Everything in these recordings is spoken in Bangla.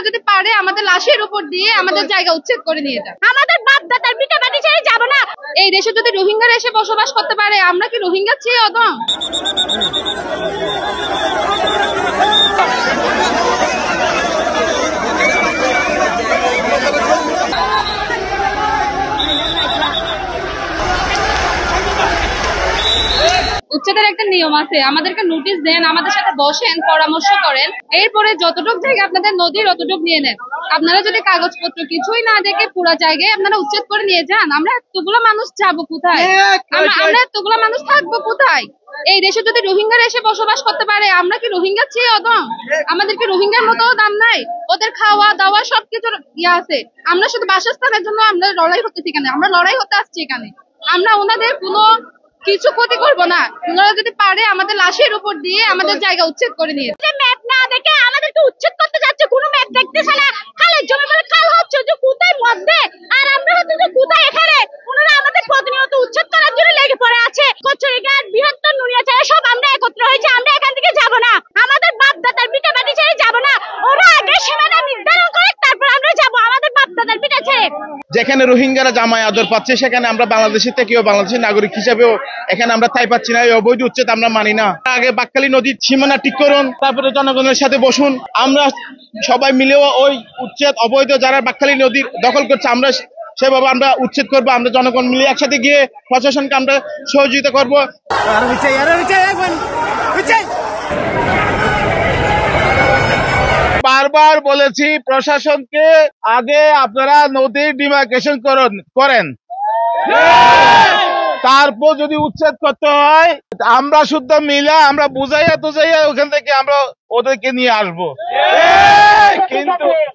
যদি পারে আমাদের লাশের উপর দিয়ে আমাদের জায়গা উচ্ছেদ করে নিয়ে যায়। আমাদের বাপ-দাদার ভিটা মাটি ছেড়ে যাব না। এই দেশে যদি রোহিঙ্গারা এসে বসবাস করতে পারে, আমরা কি রোহিঙ্গার চেয়ে অদম? উচ্ছেদের একটা নিয়ম আছে, আমাদেরকে নোটিশ দেন, আমাদের সাথে বসেন, পরামর্শ করেন, এরপরে যতটুক জায়গা আপনাদের নদীর অতটুক নিয়ে নেন। আপনারা যদি কাগজপত্র কিছুই না দেখে পুরা জায়গায় আপনারা উচ্ছেদ করে নিয়ে যান, আমরা এতগুলো মানুষ যাবো কোথায়? আমরা এতগুলো মানুষ থাকবো কোথায়? এই দেশে যদি রোহিঙ্গারা এসে বসবাস করতে পারে, আমরা কি রোহিঙ্গার চেয়ে অদম? আমাদের কি রোহিঙ্গার মতো দাম নাই? ওদের খাওয়া দাওয়া সবকিছুর আছে। আমরা শুধু বাসস্থানের জন্য আমরা লড়াই করতেছি এখানে, আমরা লড়াই হতে আসছি এখানে। আমরা ওনাদের কোনো কিছু ক্ষতি করবো না। ওনারা যদি পারে আমাদের লাশের উপর দিয়ে আমাদের জায়গা উচ্ছেদ করে নিয়ে, ম্যাপ না দেখে আমাদেরকে উচ্ছেদ করতে যাচ্ছে। কোনো ম্যাপ দেখতেছে না, খালের জমি বলে খাল হচ্ছে যে কোথায় মধ্যে, আর আমরা হচ্ছে যে কোথায় এখানে। ওনারা আমাদের প্রতিনিয়ত উচ্ছেদ করার জন্য লেগে পড়ে আছে। কচুরিঘাট, বৃহত্তর নুনিয়াছড়া সব আমরা একত্র হয়েছে, আমরা এখান থেকে যাব না। আমাদের বাপ-দাদার ভিটা মাটি ছেড়ে যাব না। ওরা আগে সীমানা নির্ধারণ করে তারপর আমরা যাব আমাদের বাপ-দাদার ভিটা ছেড়ে। যেখানে রোহিঙ্গারা জামায় আদর পাচ্ছে, সেখানে আমরা বাংলাদেশি থেকেও বাংলাদেশি নাগরিক হিসেবেও এখানে আমরা ঠাঁই পাচ্ছি না। এই অবৈধ উচ্ছেদ আমরা মানি না। আগে বাকখালী নদীর সীমানা ঠিক করুন, তারপরে জনগণের সাথে বসুন। আমরা সবাই মিলেও ওই উচ্ছেদ অবৈধ যারা বাকখালী নদীর দখল করছে, আমরা সেভাবে আমরা উচ্ছেদ করবো। আমরা জনগণ মিলে একসাথে গিয়ে প্রশাসনকে আমরা সহযোগিতা করবো। বারবার বলেছি প্রশাসনকে, আগে আপনারা নদীর ডিমার্কেশন করেন, তারপর যদি উচ্ছেদ করতে হয় আমরা শুদ্ধ মিলা আমরা বুঝাইয়া তুঝাইয়া ওখান থেকে আমরা ওদেরকে নিয়ে আসবো।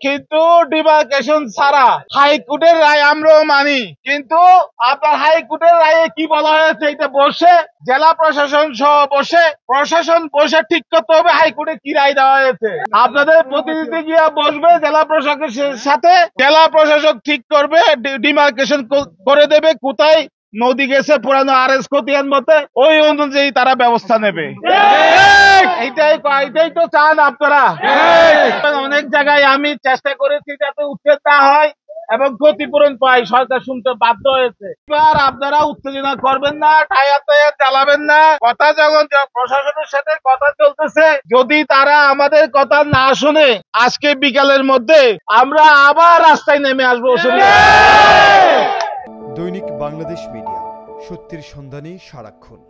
কিন্তু ডিমার্কেশন ছাড়া হাইকোর্টের রায় আমরাও মানি, কিন্তু আপনার হাইকোর্টের রায়ে কি বলা হয়েছে, এটা বসে জেলা প্রশাসন সহ প্রশাসন বসে ঠিক করতে হবে হাইকোর্টে কি রায় দেওয়া হয়েছে। আপনাদের প্রতিনিধি গিয়া বসবে জেলা প্রশাসকের সাথে, জেলা প্রশাসক ঠিক করবে, ডিমার্কেশন করে দেবে কোথায় নদী গেছে পুরানো আরএস খতিয়ান মতে, ওই অনুযায়ী তারা ব্যবস্থা নেবে। এইটাই তো চান আপনারা। অনেক জায়গায় আমি চেষ্টা করেছি যাতে উচ্ছেদ না হয় এবং ক্ষতিপূরণ পাই, সরকার শুনতে বাধ্য হয়েছে। এবার আপনারা উত্তেজনা করবেন না, টায়ার চালাবেন না। কথা যখন প্রশাসনের সাথে কথা চলতেছে, যদি তারা আমাদের কথা না শুনে আজকে বিকালের মধ্যে আমরা আবার রাস্তায় নেমে আসবো। দৈনিক বাংলাদেশ মিডিয়া, সত্যের সন্ধানে সারাক্ষণ।